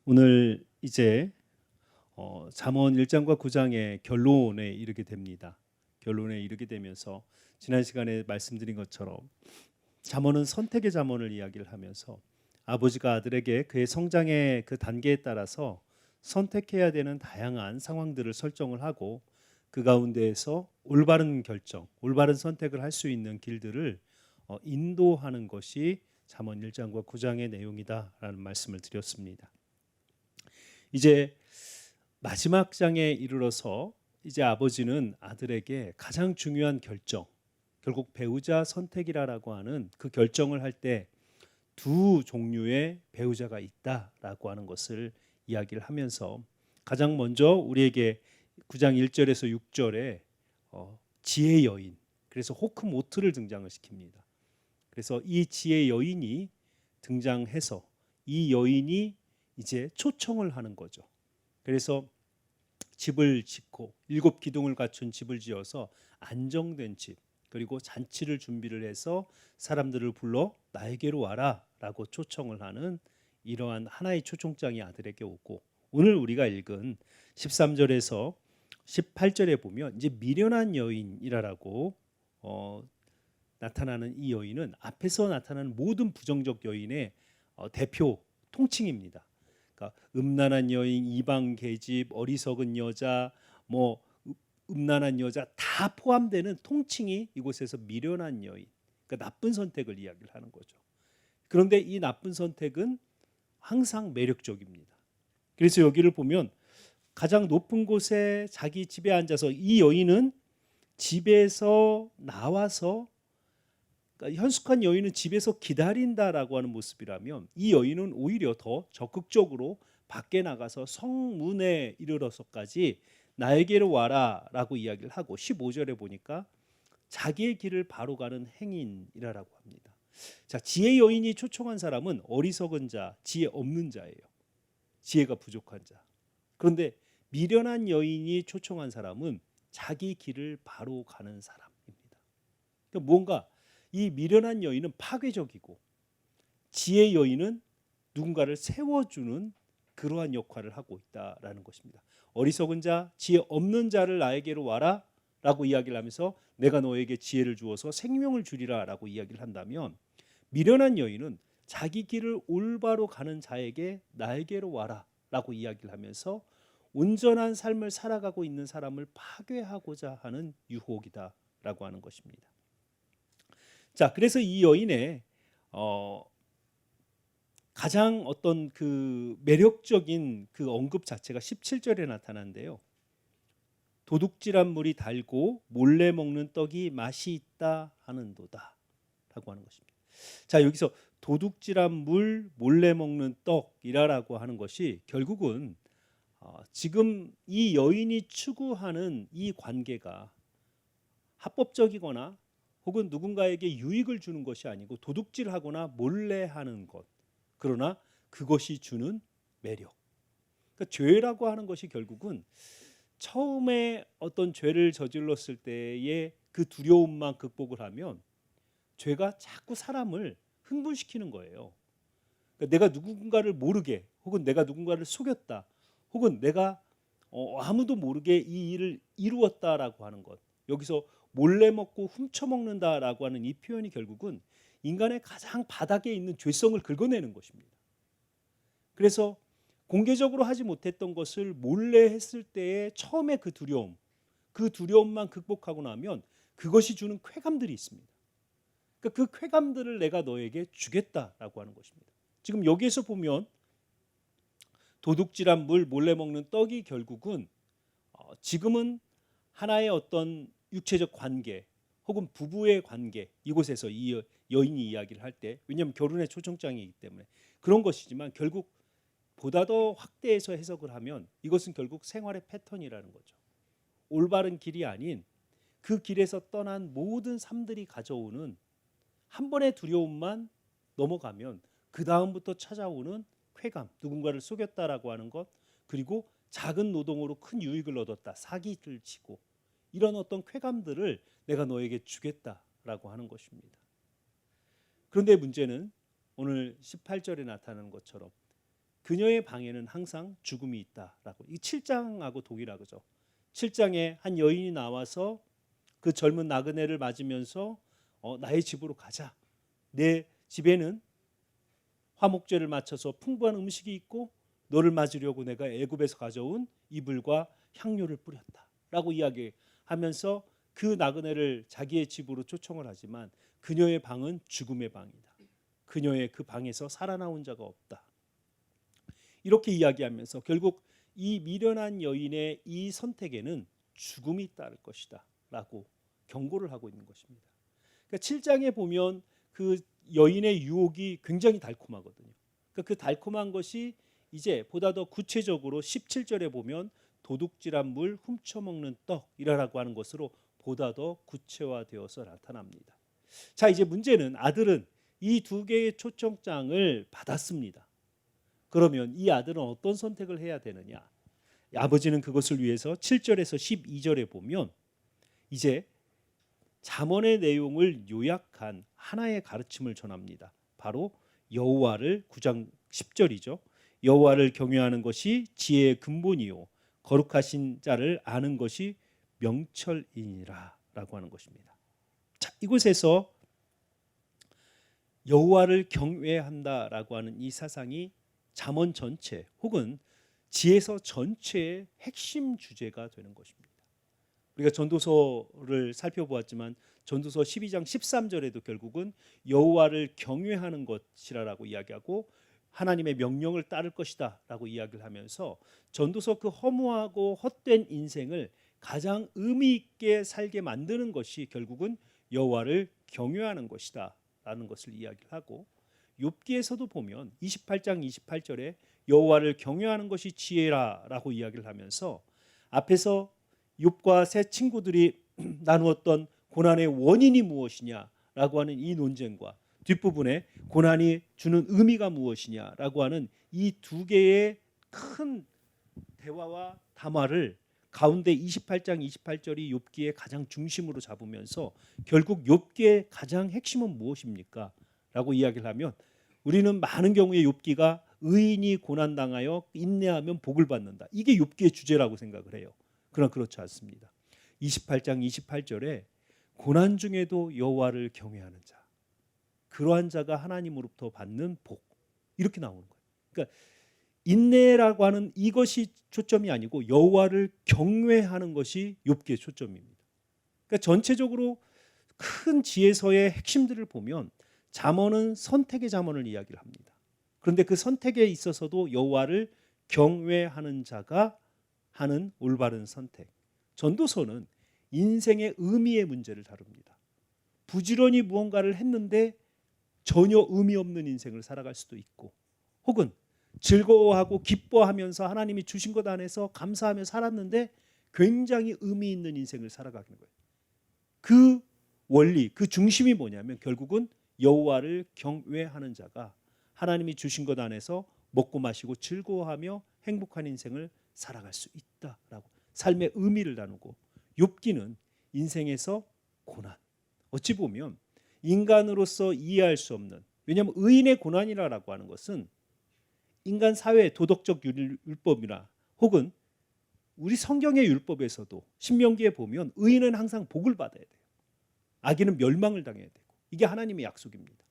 오늘 이제 잠언 1장과 9장의 결론에 이르게 됩니다. 결론에 이르게 되면서 지난 시간에 말씀드린 것처럼 잠언은 선택의 잠언을 이야기를 하면서 아버지가 아들에게 그의 성장의 그 단계에 따라서 선택해야 되는 다양한 상황들을 설정을 하고 그 가운데에서 올바른 결정, 올바른 선택을 할 수 있는 길들을 인도하는 것이 잠언 1장과 9장의 내용이다라는 말씀을 드렸습니다. 이제 마지막 장에 이르러서 이제 아버지는 아들에게 가장 중요한 결정, 결국 배우자 선택이라고 하는 그 결정을 할 때 두 종류의 배우자가 있다라고 하는 것을 이야기를 하면서 가장 먼저 우리에게 9장 1절에서 6절에 지혜 여인, 그래서 호크모트를 등장을 시킵니다. 그래서 이 지혜 여인이 등장해서 이 여인이 이제 초청을 하는 거죠. 그래서 집을 짓고 7기둥을 갖춘 집을 지어서 안정된 집, 그리고 잔치를 준비를 해서 사람들을 불러 나에게로 와라 라고 초청을 하는 이러한 하나의 초청장이 아들에게 오고, 오늘 우리가 읽은 13절에서 18절에 보면 이제 미련한 여인이라고 나타나는 이 여인은 앞에서 나타나는 모든 부정적 여인의 대표 통칭입니다. 그러니까 음란한 여인, 이방 계집, 어리석은 여자, 뭐 음란한 여자 다 포함되는 통칭이 이곳에서 미련한 여인, 그러니까 나쁜 선택을 이야기를 하는 거죠. 그런데 이 나쁜 선택은 항상 매력적입니다. 그래서 여기를 보면 가장 높은 곳에 자기 집에 앉아서 이 여인은 집에서 나와서, 그러니까 현숙한 여인은 집에서 기다린다라고 하는 모습이라면 이 여인은 오히려 더 적극적으로 밖에 나가서 성문에 이르러서까지 나에게로 와라라고 이야기를 하고, 15절에 보니까 자기의 길을 바로 가는 행인이라고 합니다. 자, 지혜 여인이 초청한 사람은 어리석은 자, 지혜 없는 자예요. 지혜가 부족한 자. 그런데 미련한 여인이 초청한 사람은 자기 길을 바로 가는 사람입니다. 그러니까 뭔가 이 미련한 여인은 파괴적이고 지혜 여인은 누군가를 세워주는 그러한 역할을 하고 있다라는 것입니다. 어리석은 자, 지혜 없는 자를 나에게로 와라 라고 이야기를 하면서 내가 너에게 지혜를 주어서 생명을 주리라 라고 이야기를 한다면, 미련한 여인은 자기 길을 올바로 가는 자에게 나에게로 와라 라고 이야기를 하면서 온전한 삶을 살아가고 있는 사람을 파괴하고자 하는 유혹이다 라고 하는 것입니다. 자, 그래서 이 여인의 가장 어떤 그 매력적인 그 언급 자체가 17절에 나타나는데요. 도둑질한 물이 달고 몰래 먹는 떡이 맛이 있다 하는도다 라고 하는 것입니다. 자, 여기서 도둑질한 물, 몰래 먹는 떡이라고 하는 것이 결국은 지금 이 여인이 추구하는 이 관계가 합법적이거나 혹은 누군가에게 유익을 주는 것이 아니고 도둑질하거나 몰래 하는 것, 그러나 그것이 주는 매력. 그러니까 죄라고 하는 것이 결국은 처음에 어떤 죄를 저질렀을 때의 그 두려움만 극복을 하면 죄가 자꾸 사람을 흥분시키는 거예요. 그러니까 내가 누군가를 모르게, 혹은 내가 누군가를 속였다, 혹은 내가 아무도 모르게 이 일을 이루었다라고 하는 것, 여기서 몰래 먹고 훔쳐 먹는다라고 하는 이 표현이 결국은 인간의 가장 바닥에 있는 죄성을 긁어내는 것입니다. 그래서 공개적으로 하지 못했던 것을 몰래 했을 때의 처음에 그 두려움, 그 두려움만 극복하고 나면 그것이 주는 쾌감들이 있습니다. 그러니까 그 쾌감들을 내가 너에게 주겠다라고 하는 것입니다. 지금 여기에서 보면 도둑질한 물, 몰래 먹는 떡이 결국은 지금은 하나의 어떤 육체적 관계 혹은 부부의 관계, 이곳에서 이 여인이 이야기를 할 때, 왜냐하면 결혼의 초청장이기 때문에 그런 것이지만, 결국 보다 더 확대해서 해석을 하면 이것은 결국 생활의 패턴이라는 거죠. 올바른 길이 아닌 그 길에서 떠난 모든 삶들이 가져오는 한 번의 두려움만 넘어가면 그 다음부터 찾아오는 쾌감, 누군가를 속였다라고 하는 것, 그리고 작은 노동으로 큰 유익을 얻었다, 사기를 치고, 이런 어떤 쾌감들을 내가 너에게 주겠다라고 하는 것입니다. 그런데 문제는 오늘 18절에 나타나는 것처럼 그녀의 방에는 항상 죽음이 있다라고. 이 7장하고 동일하죠. 7장에 한 여인이 나와서 그 젊은 나그네를 맞으면서 나의 집으로 가자. 내 집에는 화목제를 맞춰서 풍부한 음식이 있고 너를 맞으려고 내가 애굽에서 가져온 이불과 향료를 뿌렸다라고 이야기하면서 그 나그네를 자기의 집으로 초청을 하지만 그녀의 방은 죽음의 방이다. 그녀의 그 방에서 살아나온 자가 없다. 이렇게 이야기하면서 결국 이 미련한 여인의 이 선택에는 죽음이 따를 것이다 라고 경고를 하고 있는 것입니다. 그러니까 7장에 보면 그 여인의 유혹이 굉장히 달콤하거든요. 그러니까 그 달콤한 것이 이제 보다 더 구체적으로 17절에 보면 도둑질한 물 훔쳐먹는 떡이라고 하는 것으로 보다 더 구체화되어서 나타납니다. 자, 이제 문제는 아들은 이 두 개의 초청장을 받았습니다. 그러면 이 아들은 어떤 선택을 해야 되느냐? 아버지는 그것을 위해서 7절에서 12절에 보면 이제 잠언의 내용을 요약한 하나의 가르침을 전합니다. 바로 여호와를 9장 10절이죠. 여호와를 경외하는 것이 지혜의 근본이요 거룩하신 자를 아는 것이 명철이니라 라고 하는 것입니다. 자, 이곳에서 여호와를 경외한다라고 하는 이 사상이 잠언 전체 혹은 지혜서 전체의 핵심 주제가 되는 것입니다. 우리가 전도서를 살펴보았지만 전도서 12장 13절에도 결국은 여호와를 경외하는 것이라고 이야기하고 하나님의 명령을 따를 것이다 라고 이야기를 하면서 전도서 그 허무하고 헛된 인생을 가장 의미 있게 살게 만드는 것이 결국은 여호와를 경외하는 것이다 라는 것을 이야기를 하고, 욥기에서도 보면 28장 28절에 여호와를 경외하는 것이 지혜라 라고 이야기를 하면서 앞에서 욥과 세 친구들이 나누었던 고난의 원인이 무엇이냐라고 하는 이 논쟁과 뒷부분에 고난이 주는 의미가 무엇이냐라고 하는 이 두 개의 큰 대화와 담화를 가운데 28장 28절이 욥기의 가장 중심으로 잡으면서 결국 욥기의 가장 핵심은 무엇입니까? 라고 이야기를 하면 우리는 많은 경우에 욥기가 의인이 고난당하여 인내하면 복을 받는다. 이게 욥기의 주제라고 생각을 해요. 그러나 그렇지 않습니다. 28장 28절에 고난 중에도 여호와를 경외하는 자, 그러한 자가 하나님으로부터 받는 복, 이렇게 나오는 거예요. 그러니까 인내라고 하는 이것이 초점이 아니고 여호와를 경외하는 것이 욥기의 초점입니다. 그러니까 전체적으로 큰 지혜서의 핵심들을 보면 잠언은 선택의 잠언을 이야기를 합니다. 그런데 그 선택에 있어서도 여호와를 경외하는 자가 하는 올바른 선택. 전도서는 인생의 의미의 문제를 다룹니다. 부지런히 무언가를 했는데 전혀 의미 없는 인생을 살아갈 수도 있고, 혹은 즐거워하고 기뻐하면서 하나님이 주신 것 안에서 감사하며 살았는데 굉장히 의미 있는 인생을 살아가는 거예요. 그 원리, 그 중심이 뭐냐면 결국은 여호와를 경외하는 자가 하나님이 주신 것 안에서 먹고 마시고 즐거워하며 행복한 인생을 살아갈 수 있다라고 삶의 의미를 나누고, 욥기는 인생에서 고난, 어찌 보면 인간으로서 이해할 수 없는, 왜냐하면 의인의 고난이라고 하는 것은 인간 사회의 도덕적 율법이나 혹은 우리 성경의 율법에서도 신명기에 보면 의인은 항상 복을 받아야 돼요. 악인은 멸망을 당해야 되고, 이게 하나님의 약속입니다.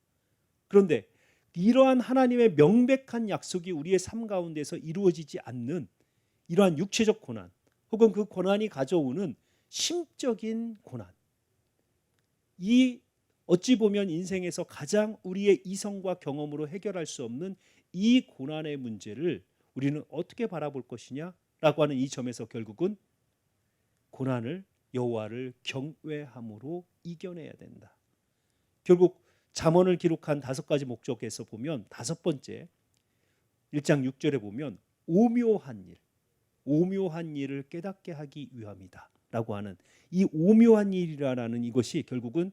그런데 이러한 하나님의 명백한 약속이 우리의 삶 가운데서 이루어지지 않는 이러한 육체적 고난 혹은 그 고난이 가져오는 심적인 고난, 이 어찌 보면 인생에서 가장 우리의 이성과 경험으로 해결할 수 없는 이 고난의 문제를 우리는 어떻게 바라볼 것이냐라고 하는 이 점에서 결국은 고난을 여호와를 경외함으로 이겨내야 된다. 결국 잠언을 기록한 5가지 목적에서 보면 다섯 번째 1장 6절에 보면 오묘한 일을 깨닫게 하기 위함이다 라고 하는 이 오묘한 일이라는 이것이 결국은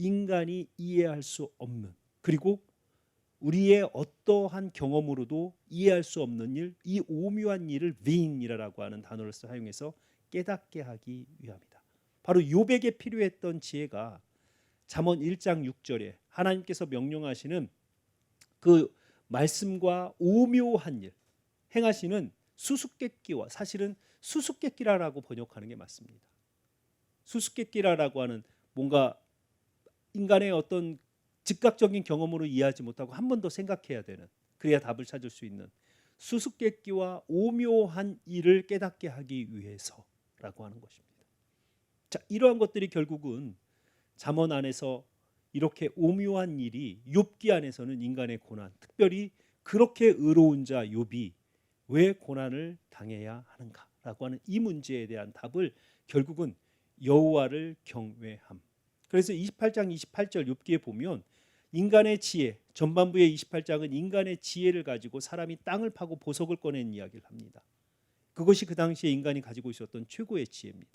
인간이 이해할 수 없는, 그리고 우리의 어떠한 경험으로도 이해할 수 없는 일, 이 오묘한 일을 윙이라고 하는 단어를 사용해서 깨닫게 하기 위함이다. 바로 욥에게 필요했던 지혜가 잠언 1장 6절에 하나님께서 명령하시는 그 말씀과 오묘한 일, 행하시는 수수께끼와 사실은 수수께끼라라고 번역하는 게 맞습니다. 수수께끼라라고 하는 뭔가 인간의 어떤 즉각적인 경험으로 이해하지 못하고 한 번 더 생각해야 되는 그래야 답을 찾을 수 있는 수수께끼와 오묘한 일을 깨닫게 하기 위해서라고 하는 것입니다. 자, 이러한 것들이 결국은 잠언 안에서 이렇게 오묘한 일이 욥기 안에서는 인간의 고난, 특별히 그렇게 의로운 자 욥이 왜 고난을 당해야 하는가라고 하는 이 문제에 대한 답을 결국은 여호와를 경외함. 그래서 28장 28절 욥기에 보면 인간의 지혜, 전반부의 28장은 인간의 지혜를 가지고 사람이 땅을 파고 보석을 꺼낸 이야기를 합니다. 그것이 그 당시에 인간이 가지고 있었던 최고의 지혜입니다.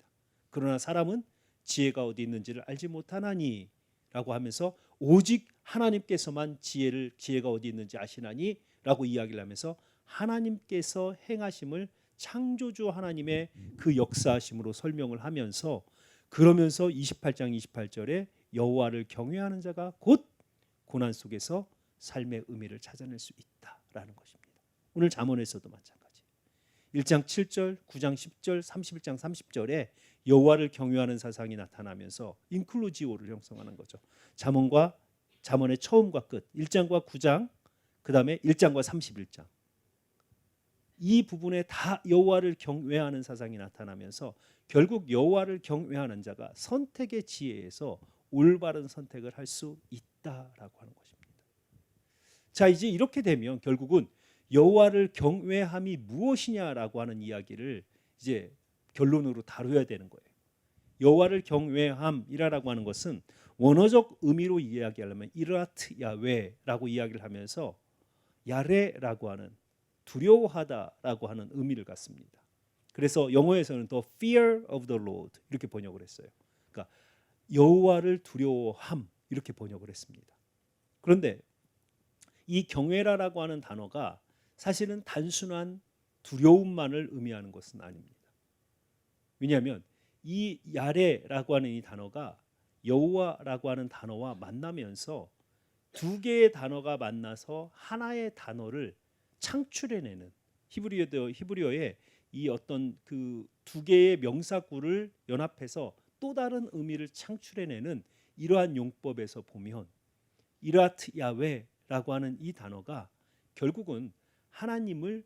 그러나 사람은 지혜가 어디 있는지를 알지 못하나니 라고 하면서 오직 하나님께서만 지혜가 어디 있는지 아시나니 라고 이야기를 하면서 하나님께서 행하심을 창조주 하나님의 그 역사하심으로 설명을 하면서 그러면서 28장 28절에 여호와를 경외하는 자가 곧 고난 속에서 삶의 의미를 찾아낼 수 있다라는 것입니다. 오늘 잠언에서도 마찬가지. 1장 7절, 9장 10절, 31장 30절에 여호와를 경외하는 사상이 나타나면서 인클루지오를 형성하는 거죠. 잠언의 처음과 끝, 1장과 9장, 그다음에 1장과 31장. 이 부분에 다 여호와를 경외하는 사상이 나타나면서 결국 여호와를 경외하는 자가 선택의 지혜에서 올바른 선택을 할 수 있다라고 하는 것입니다. 자, 이제 이렇게 되면 결국은 여호와를 경외함이 무엇이냐라고 하는 이야기를 이제 결론으로 다루어야 되는 거예요. 여호와를 경외함이라고 하는 것은 원어적 의미로 이야기하려면 이라트 야외라고 이야기를 하면서 야레라고 하는 두려워하다라고 하는 의미를 갖습니다. 그래서 영어에서는 the fear of the Lord 이렇게 번역을 했어요. 그러니까 여호와를 두려워함 이렇게 번역을 했습니다. 그런데 이 경외라라고 하는 단어가 사실은 단순한 두려움만을 의미하는 것은 아닙니다. 왜냐하면 이 야레라고 하는 이 단어가 여호와라고 하는 단어와 만나면서 두 개의 단어가 만나서 하나의 단어를 창출해내는 히브리어의 이 어떤 그 두 개의 명사구를 연합해서 또 다른 의미를 창출해내는 이러한 용법에서 보면 이라트 야웨라고 하는 이 단어가 결국은 하나님을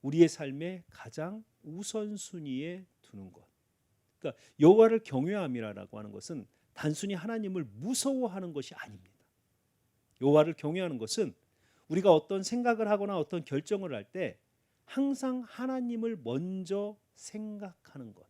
우리의 삶의 가장 우선순위에 두는 것. 그러니까 여호와를 경외함이라고 하는 것은 단순히 하나님을 무서워하는 것이 아닙니다. 여호와를 경외하는 것은 우리가 어떤 생각을 하거나 어떤 결정을 할 때 항상 하나님을 먼저 생각하는 것.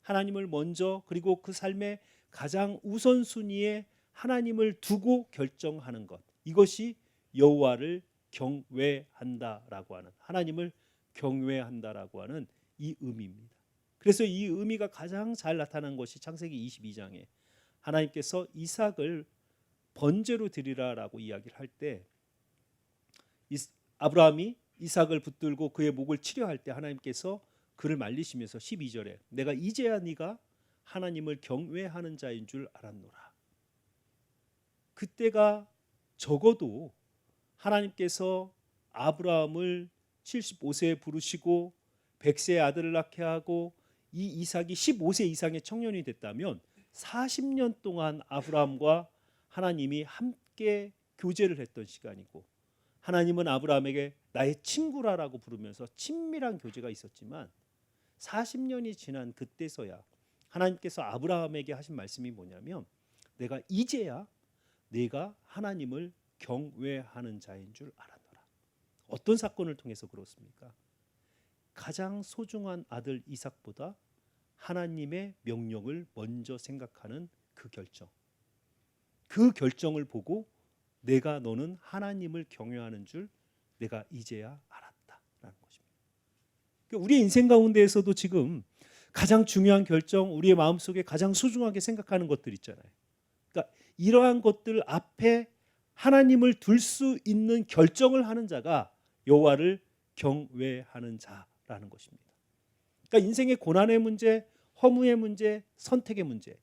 하나님을 먼저 그리고 그 삶의 가장 우선순위에 하나님을 두고 결정하는 것. 이것이 여호와를 경외한다라고 하는 하나님을 경외한다라고 하는 이 의미입니다. 그래서 이 의미가 가장 잘 나타난 것이 창세기 22장에 하나님께서 이삭을 번제로 드리라라고 이야기를 할 때 아브라함이 이삭을 붙들고 그의 목을 치려할 때 하나님께서 그를 말리시면서 12절에 내가 이제야 네가 하나님을 경외하는 자인 줄 알았노라. 그때가 적어도 하나님께서 아브라함을 75세에 부르시고 100세의 아들을 낳게 하고 이 이삭이 15세 이상의 청년이 됐다면 40년 동안 아브라함과 하나님이 함께 교제를 했던 시간이고 하나님은 아브라함에게 나의 친구라라고 부르면서 친밀한 교제가 있었지만 40년이 지난 그때서야 하나님께서 아브라함에게 하신 말씀이 뭐냐면 내가 이제야 네가 하나님을 경외하는 자인 줄 알았노라. 어떤 사건을 통해서 그렇습니까? 가장 소중한 아들 이삭보다 하나님의 명령을 먼저 생각하는 그 결정. 그 결정을 보고 내가 너는 하나님을 경외하는 줄 내가 이제야 알았다라는 것입니다. 우리의 인생 가운데에서도 지금 가장 중요한 결정, 우리의 마음속에 가장 소중하게 생각하는 것들 있잖아요. 그러니까 이러한 것들 앞에 하나님을 둘 수 있는 결정을 하는 자가 여호와를 경외하는 자라는 것입니다. 그러니까 인생의 고난의 문제, 허무의 문제, 선택의 문제,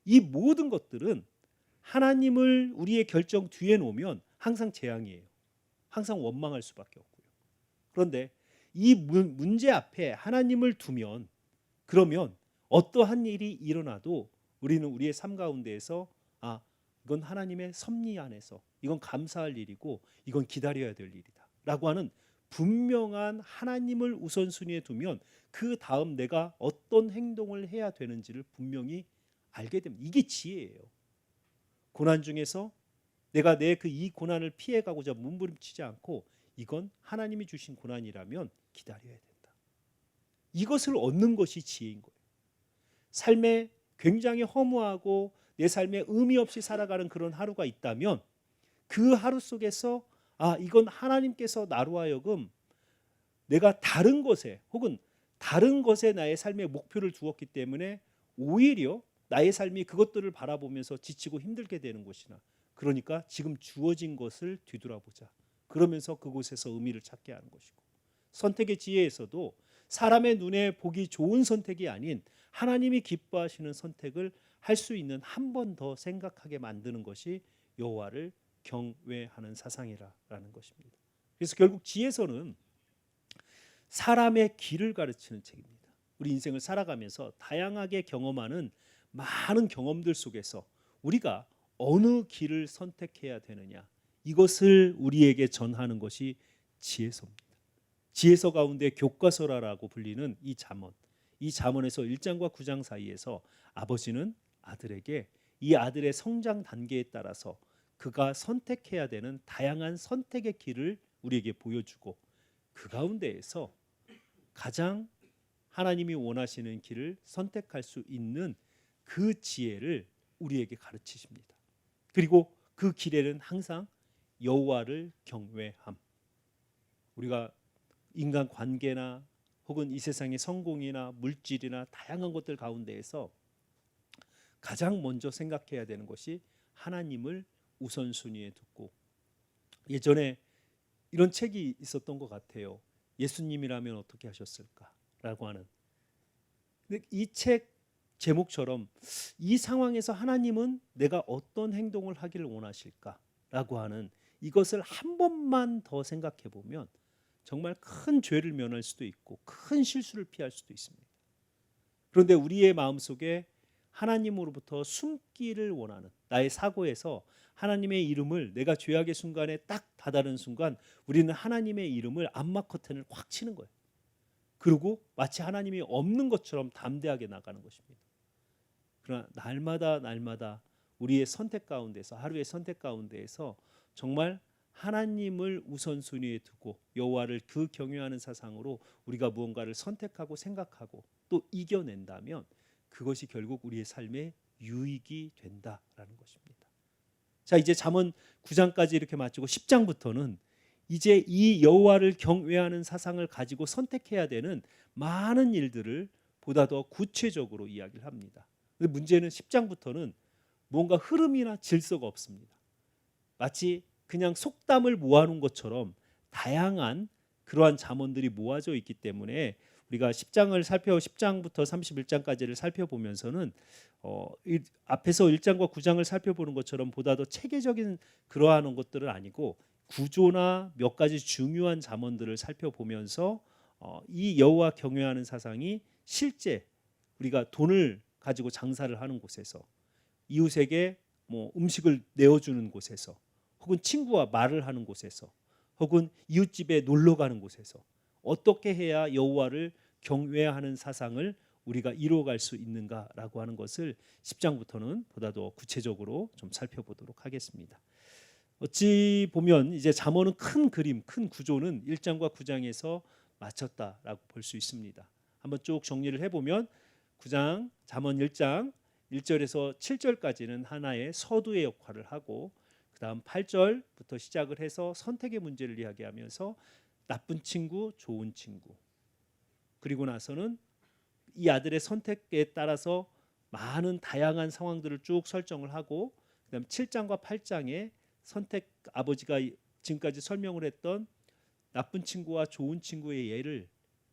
이 모든 것들은 하나님을 우리의 결정 뒤에 놓으면 항상 재앙이에요. 항상 원망할 수밖에 없고요. 그런데 이 문제 앞에 하나님을 두면, 그러면 어떠한 일이 일어나도 우리는 우리의 삶 가운데에서 이건 하나님의 섭리 안에서 이건 감사할 일이고 이건 기다려야 될 일이다 라고 하는 분명한 하나님을 우선순위에 두면 그 다음 내가 어떤 행동을 해야 되는지를 분명히 알게 됩니다. 이게 지혜예요. 고난 중에서 내가 이 고난을 피해가고자 몸부림치지 않고 이건 하나님이 주신 고난이라면 기다려야 된다. 이것을 얻는 것이 지혜인 거예요. 삶에 굉장히 허무하고 내 삶에 의미 없이 살아가는 그런 하루가 있다면 그 하루 속에서 이건 하나님께서 나로 하여금 내가 다른 것에 혹은 다른 것에 나의 삶의 목표를 두었기 때문에 오히려 나의 삶이 그것들을 바라보면서 지치고 힘들게 되는 것이나, 그러니까 지금 주어진 것을 뒤돌아보자. 그러면서 그곳에서 의미를 찾게 하는 것이고, 선택의 지혜에서도 사람의 눈에 보기 좋은 선택이 아닌 하나님이 기뻐하시는 선택을 할 수 있는 한 번 더 생각하게 만드는 것이 여호와를 경외하는 사상이라는 것입니다. 그래서 결국 지혜서는 사람의 길을 가르치는 책입니다. 우리 인생을 살아가면서 다양하게 경험하는 많은 경험들 속에서 우리가 어느 길을 선택해야 되느냐, 이것을 우리에게 전하는 것이 지혜서입니다. 지혜서 가운데 교과서라고 불리는 이 잠언에서 1장과 9장 사이에서 아버지는 아들에게 이 아들의 성장 단계에 따라서 그가 선택해야 되는 다양한 선택의 길을 우리에게 보여주고, 그 가운데에서 가장 하나님이 원하시는 길을 선택할 수 있는 그 지혜를 우리에게 가르치십니다. 그리고 그 길에는 항상 여호와를 경외함. 우리가 인간 관계나 혹은 이 세상의 성공이나 물질이나 다양한 것들 가운데에서 가장 먼저 생각해야 되는 것이 하나님을 우선순위에 두고, 예전에 이런 책이 있었던 것 같아요. 예수님이라면 어떻게 하셨을까라고 하는. 근데 이 책 제목처럼 이 상황에서 하나님은 내가 어떤 행동을 하기를 원하실까라고 하는 이것을 한 번만 더 생각해 보면 정말 큰 죄를 면할 수도 있고 큰 실수를 피할 수도 있습니다. 그런데 우리의 마음속에 하나님으로부터 숨기를 원하는, 나의 사고에서 하나님의 이름을 내가 죄악의 순간에 딱 다다른 순간 우리는 하나님의 이름을 암막 커튼을 확 치는 거예요. 그리고 마치 하나님이 없는 것처럼 담대하게 나가는 것입니다. 그러나 날마다 우리의 선택 가운데서, 하루의 선택 가운데에서 정말 하나님을 우선순위에 두고 여호와를 그 경외하는 사상으로 우리가 무언가를 선택하고 생각하고 또 이겨낸다면 그것이 결국 우리의 삶에 유익이 된다라는 것입니다. 자, 이제 잠언 9장까지 이렇게 마치고 10장부터는 이제 이 여호와를 경외하는 사상을 가지고 선택해야 되는 많은 일들을 보다 더 구체적으로 이야기를 합니다. 근데 문제는 10장부터는 뭔가 흐름이나 질서가 없습니다. 마치 그냥 속담을 모아놓은 것처럼 다양한 그러한 잠언들이 모아져 있기 때문에 우리가 10장부터 31장까지를 살펴보면서는 앞에서 1장과 9장을 살펴보는 것처럼 보다 더 체계적인 그러한 것들은 아니고 구조나 몇 가지 중요한 잠언들을 살펴보면서 이 여호와 경외하는 사상이 실제 우리가 돈을 가지고 장사를 하는 곳에서, 이웃에게 음식을 내어주는 곳에서, 혹은 친구와 말을 하는 곳에서, 혹은 이웃집에 놀러 가는 곳에서 어떻게 해야 여호와를 경외하는 사상을 우리가 이루어갈 수 있는가라고 하는 것을 10장부터는 보다 더 구체적으로 좀 살펴보도록 하겠습니다. 어찌 보면 이제 잠언은 큰 그림, 큰 구조는 1장과 9장에서 마쳤다라고 볼 수 있습니다. 한번 쭉 정리를 해보면 잠언 1장 1절에서 7절까지는 하나의 서두의 역할을 하고, 그 다음 8절부터 시작을 해서 선택의 문제를 이야기하면서 나쁜 친구, 좋은 친구, 그리고 나서는 이 아들의 선택에 따라서 많은 다양한 상황들을 쭉 설정을 하고, 그 다음 7장과 8장에 아버지가 지금까지 설명을 했던 나쁜 친구와 좋은 친구의 예를,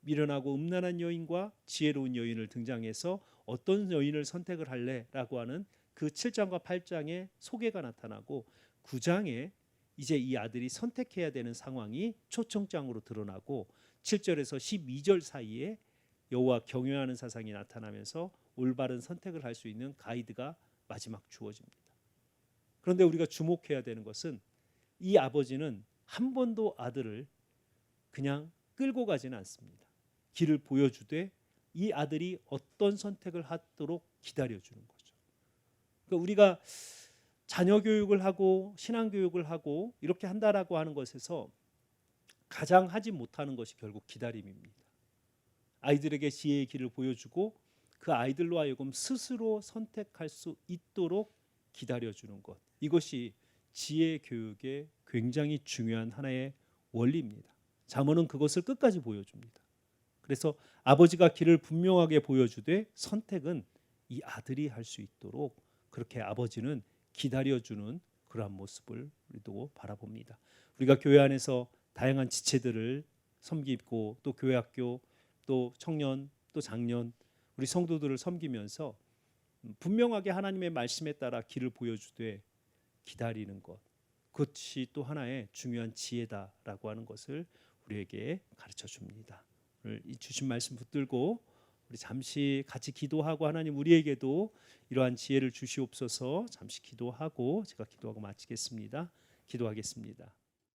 미련하고 음란한 여인과 지혜로운 여인을 등장해서 어떤 여인을 선택을 할래라고 하는 그 7장과 8장의 소개가 나타나고, 9장에 이제 이 아들이 선택해야 되는 상황이 초청장으로 드러나고, 7절에서 12절 사이에 여호와 경외하는 사상이 나타나면서 올바른 선택을 할 수 있는 가이드가 마지막 주어집니다. 그런데 우리가 주목해야 되는 것은 이 아버지는 한 번도 아들을 그냥 끌고 가지는 않습니다. 길을 보여주되 이 아들이 어떤 선택을 하도록 기다려주는 거죠. 그러니까 우리가 자녀 교육을 하고 신앙 교육을 하고 이렇게 한다라고 하는 것에서 가장 하지 못하는 것이 결국 기다림입니다. 아이들에게 지혜의 길을 보여주고 그 아이들로 하여금 스스로 선택할 수 있도록 기다려주는 것, 이것이 지혜 교육의 굉장히 중요한 하나의 원리입니다. 잠언은 그것을 끝까지 보여줍니다. 그래서 아버지가 길을 분명하게 보여주되 선택은 이 아들이 할 수 있도록 그렇게 아버지는 기다려주는 그러한 모습을 우리도 바라봅니다. 우리가 교회 안에서 다양한 지체들을 섬기고 또 교회학교 또 청년 또 장년 우리 성도들을 섬기면서 분명하게 하나님의 말씀에 따라 길을 보여주되 기다리는 것, 그것이 또 하나의 중요한 지혜다라고 하는 것을 우리에게 가르쳐 줍니다. 오늘 이 주신 말씀 붙들고 우리 잠시 같이 기도하고 하나님 우리에게도 이러한 지혜를 주시옵소서. 잠시 기도하고 제가 기도하고 마치겠습니다. 기도하겠습니다.